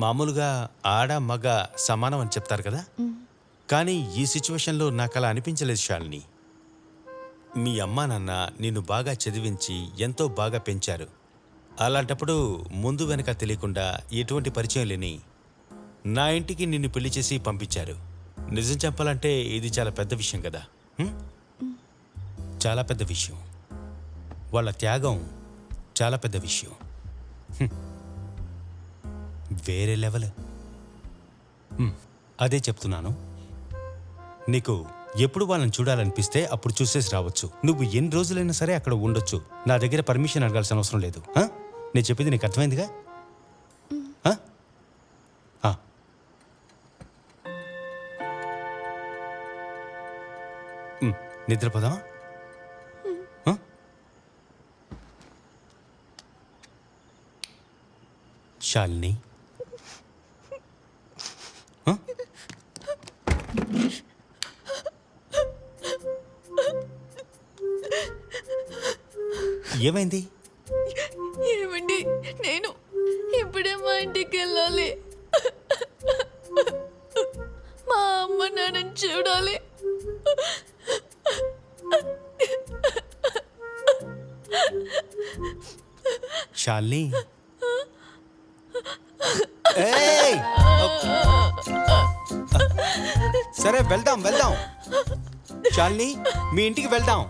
మామూలుగా ఆడ మగ సమానం అని చెప్తారు కదా, కానీ ఈ సిచ్యువేషన్లో నాకు అలా అనిపించలేదు శాలిని. మీ అమ్మా నాన్న నిన్ను బాగా చదివించి ఎంతో బాగా పెంచారు. అలాంటప్పుడు ముందు వెనక తెలియకుండా ఎటువంటి పరిచయం లేని నా ఇంటికి నిన్ను పెళ్లి చేసి పంపించారు. నిజం చెప్పాలంటే ఇది చాలా పెద్ద విషయం కదా. చాలా పెద్ద విషయం. వాళ్ళ త్యాగం చాలా పెద్ద విషయం. వేరే లెవెల్. అదే చెప్తున్నాను, నీకు ఎప్పుడు వాళ్ళని చూడాలనిపిస్తే అప్పుడు చూసేసి రావచ్చు. నువ్వు ఎన్ని రోజులైనా సరే అక్కడ ఉండొచ్చు. నా దగ్గర పర్మిషన్ అడగాల్సిన అవసరం లేదు. నేను చెప్పింది నీకు అర్థమైందిగా? నిద్రపోదామా? శాలిని, ఏమైంది? ఏమండి, నేను ఇప్పుడే మా ఇంటికి వెళ్ళాలి. మా అమ్మ నాన్నని చూడాలి. శాలిని, ఏయ్! సరే వెళ్దాం. శాలిని, మీ ఇంటికి వెళ్దాం.